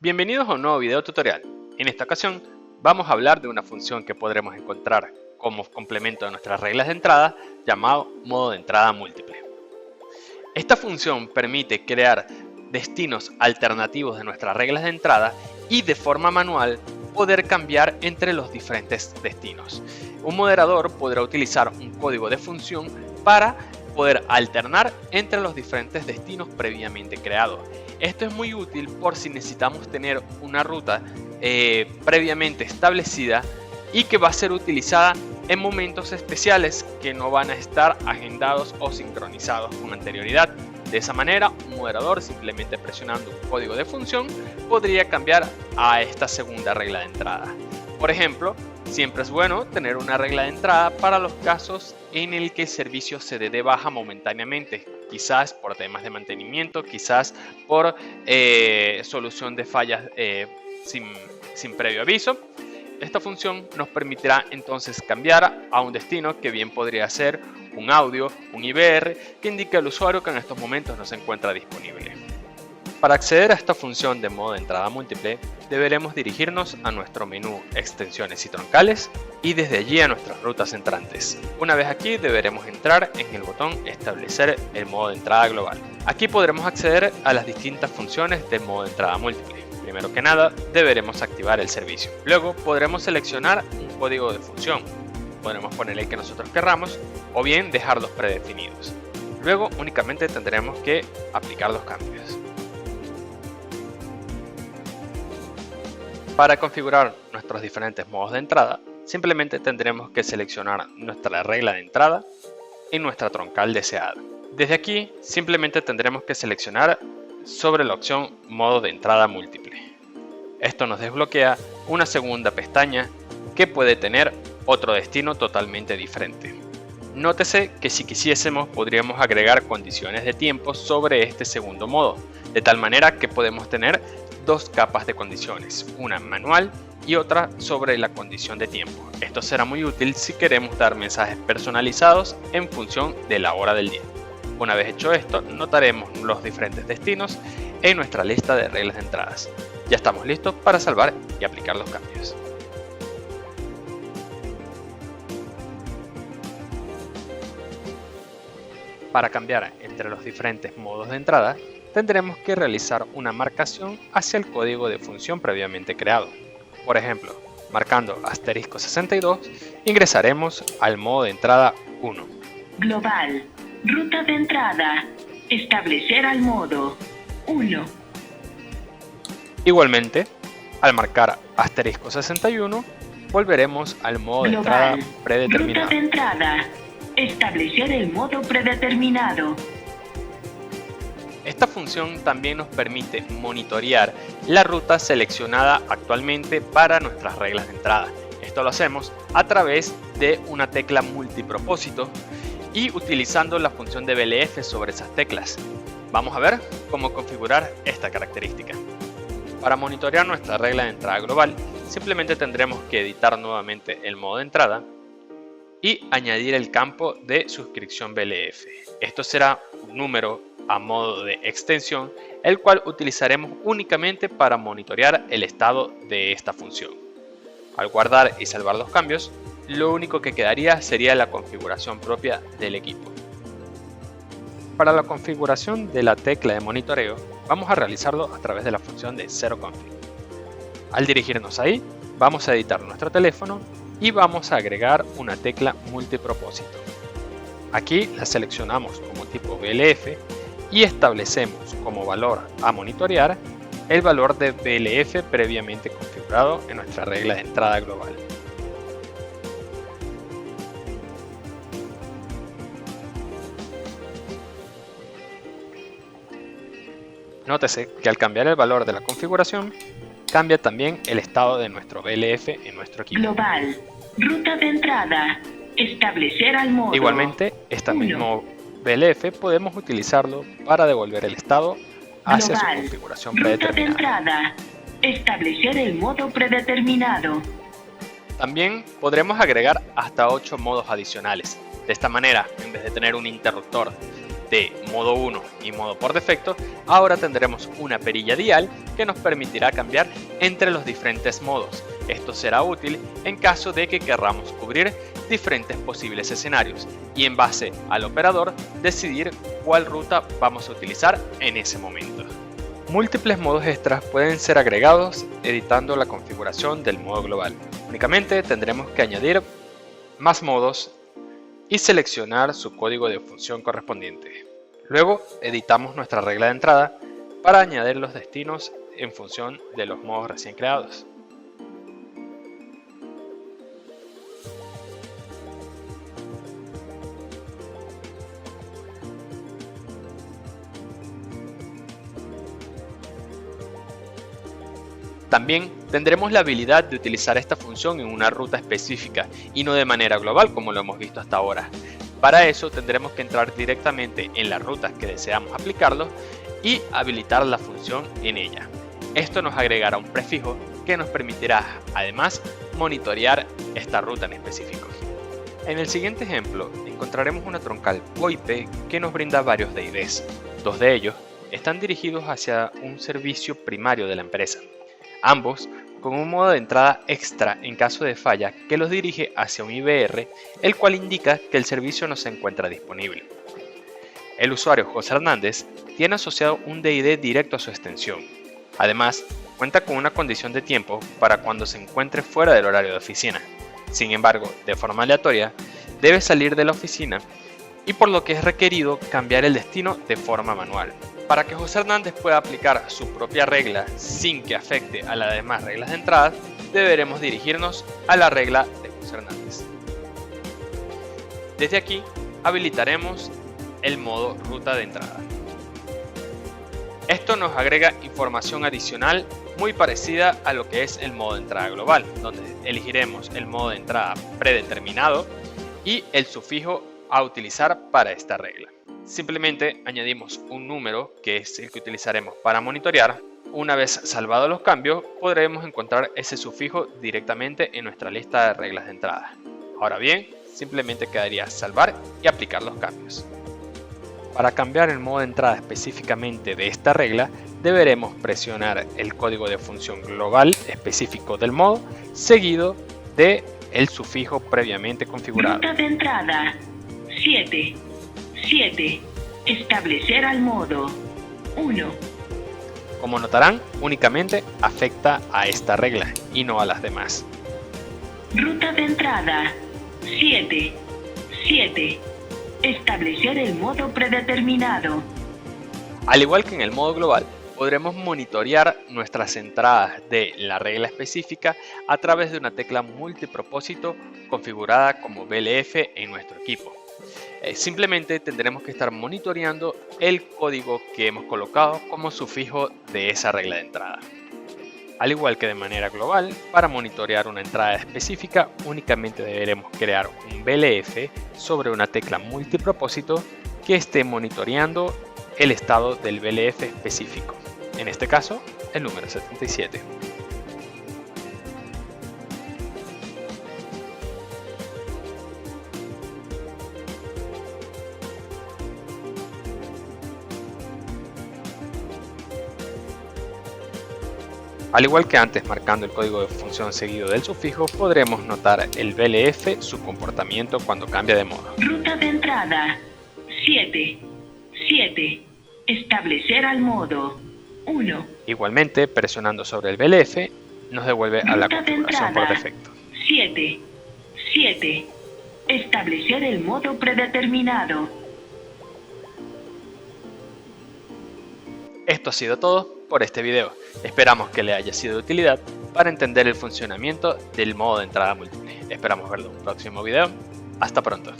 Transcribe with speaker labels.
Speaker 1: Bienvenidos a un nuevo video tutorial. En esta ocasión vamos a hablar de una función que podremos encontrar como complemento de nuestras reglas de entrada llamado modo de entrada múltiple. Esta función permite crear destinos alternativos de nuestras reglas de entrada y de forma manual poder cambiar entre los diferentes destinos. Un moderador podrá utilizar un código de función para poder alternar entre los diferentes destinos previamente creados. Esto es muy útil por si necesitamos tener una ruta previamente establecida y que va a ser utilizada en momentos especiales que no van a estar agendados o sincronizados con anterioridad. De esa manera, un moderador simplemente presionando un código de función podría cambiar a esta segunda regla de entrada. Por ejemplo, siempre es bueno tener una regla de entrada para los casos en el que el servicio se dé de baja momentáneamente, quizás por temas de mantenimiento, quizás por solución de fallas sin previo aviso. Esta función nos permitirá entonces cambiar a un destino que bien podría ser un audio, un IVR, que indique al usuario que en estos momentos no se encuentra disponible. Para acceder a esta función de modo de entrada múltiple, deberemos dirigirnos a nuestro menú Extensiones y troncales y desde allí a nuestras rutas entrantes. Una vez aquí deberemos entrar en el botón Establecer el modo de entrada global. Aquí podremos acceder a las distintas funciones del modo de entrada múltiple. Primero que nada, deberemos activar el servicio. Luego podremos seleccionar un código de función. Podremos poner el que nosotros querramos o bien dejarlos predefinidos. Luego únicamente tendremos que aplicar los cambios. Para configurar nuestros diferentes modos de entrada, simplemente tendremos que seleccionar nuestra regla de entrada y nuestra troncal deseada. Desde aquí simplemente tendremos que seleccionar sobre la opción modo de entrada múltiple. Esto nos desbloquea una segunda pestaña que puede tener otro destino totalmente diferente. Nótese que si quisiésemos podríamos agregar condiciones de tiempo sobre este segundo modo, de tal manera que podemos tener dos capas de condiciones, una manual y otra sobre la condición de tiempo. Esto será muy útil si queremos dar mensajes personalizados en función de la hora del día. Una vez hecho esto, notaremos los diferentes destinos en nuestra lista de reglas de entradas. Ya estamos listos para salvar y aplicar los cambios. Para cambiar entre los diferentes modos de entrada, tendremos que realizar una marcación hacia el código de función previamente creado. Por ejemplo, marcando *62, ingresaremos al modo de entrada 1.
Speaker 2: Global. Ruta de entrada. Establecer al modo 1.
Speaker 1: Igualmente, al marcar *61, volveremos al modo de entrada predeterminado.
Speaker 2: Ruta de entrada. Establecer el modo predeterminado.
Speaker 1: Esta función también nos permite monitorear la ruta seleccionada actualmente para nuestras reglas de entrada. Esto lo hacemos a través de una tecla multipropósito y utilizando la función de BLF sobre esas teclas. Vamos a ver cómo configurar esta característica. Para monitorear nuestra regla de entrada global, simplemente tendremos que editar nuevamente el modo de entrada y añadir el campo de suscripción BLF. Esto será un número a modo de extensión, el cual utilizaremos únicamente para monitorear el estado de esta función. Al guardar y salvar los cambios, lo único que quedaría sería la configuración propia del equipo. Para la configuración de la tecla de monitoreo, vamos a realizarlo a través de la función de zeroconfig. Al dirigirnos ahí, vamos a editar nuestro teléfono y vamos a agregar una tecla multipropósito. Aquí la seleccionamos como tipo BLF y establecemos como valor a monitorear el valor de BLF previamente configurado en nuestra regla de entrada global. Nótese que al cambiar el valor de la configuración, cambia también el estado de nuestro BLF en nuestro equipo.
Speaker 2: Global. Ruta de entrada. Establecer al modo.
Speaker 1: Igualmente, este mismo BLF podemos utilizarlo para devolver el estado hacia
Speaker 2: Global.
Speaker 1: su configuración
Speaker 2: Ruta de
Speaker 1: predeterminada.
Speaker 2: entrada. Establecer el modo predeterminado.
Speaker 1: También podremos agregar hasta 8 modos adicionales. De esta manera, en vez de tener un interruptor de modo 1 y modo por defecto, ahora tendremos una perilla dial que nos permitirá cambiar entre los diferentes modos. Esto será útil en caso de que querramos cubrir diferentes posibles escenarios y en base al operador decidir cuál ruta vamos a utilizar en ese momento. Múltiples modos extras pueden ser agregados editando la configuración del modo global. Únicamente tendremos que añadir más modos y seleccionar su código de función correspondiente. Luego editamos nuestra regla de entrada para añadir los destinos en función de los modos recién creados. También tendremos la habilidad de utilizar esta función en una ruta específica y no de manera global como lo hemos visto hasta ahora. Para eso tendremos que entrar directamente en las rutas que deseamos aplicarlo y habilitar la función en ella. Esto nos agregará un prefijo que nos permitirá además monitorear esta ruta en específico. En el siguiente ejemplo encontraremos una troncal VoIP que nos brinda varios DIDs. Dos de ellos están dirigidos hacia un servicio primario de la empresa. Ambos con un modo de entrada extra en caso de falla que los dirige hacia un IVR, el cual indica que el servicio no se encuentra disponible. El usuario José Hernández tiene asociado un DID directo a su extensión. Además, cuenta con una condición de tiempo para cuando se encuentre fuera del horario de oficina. Sin embargo, de forma aleatoria, debe salir de la oficina y por lo que es requerido cambiar el destino de forma manual. Para que José Hernández pueda aplicar su propia regla sin que afecte a las demás reglas de entrada, deberemos dirigirnos a la regla de José Hernández. Desde aquí habilitaremos el modo ruta de entrada. Esto nos agrega información adicional muy parecida a lo que es el modo de entrada global, donde elegiremos el modo de entrada predeterminado y el sufijo a utilizar para esta regla. Simplemente añadimos un número que es el que utilizaremos para monitorear. Una vez salvados los cambios, podremos encontrar ese sufijo directamente en nuestra lista de reglas de entrada. Ahora bien, simplemente quedaría salvar y aplicar los cambios. Para cambiar el modo de entrada específicamente de esta regla, deberemos presionar el código de función global específico del modo, seguido de el sufijo previamente configurado.
Speaker 2: Ruta de entrada 7. Establecer al modo 1.
Speaker 1: Como notarán, únicamente afecta a esta regla y no a las demás.
Speaker 2: Ruta de entrada 7. Establecer el modo predeterminado.
Speaker 1: Al igual que en el modo global, podremos monitorear nuestras entradas de la regla específica a través de una tecla multipropósito configurada como BLF en nuestro equipo. Simplemente tendremos que estar monitoreando el código que hemos colocado como sufijo de esa regla de entrada. Al igual que de manera global, para monitorear una entrada específica únicamente deberemos crear un BLF sobre una tecla multipropósito que esté monitoreando el estado del BLF específico, en este caso el número 77. Al igual que antes marcando el código de función seguido del sufijo, podremos notar el BLF, su comportamiento cuando cambia de modo.
Speaker 2: Ruta de entrada 7. Establecer al modo 1.
Speaker 1: Igualmente, presionando sobre el BLF, nos devuelve a la configuración por defecto.
Speaker 2: 7. Establecer el modo predeterminado.
Speaker 1: Esto ha sido todo por este video. Esperamos que le haya sido de utilidad para entender el funcionamiento del modo de entrada múltiple. Esperamos verlo en un próximo video. Hasta pronto.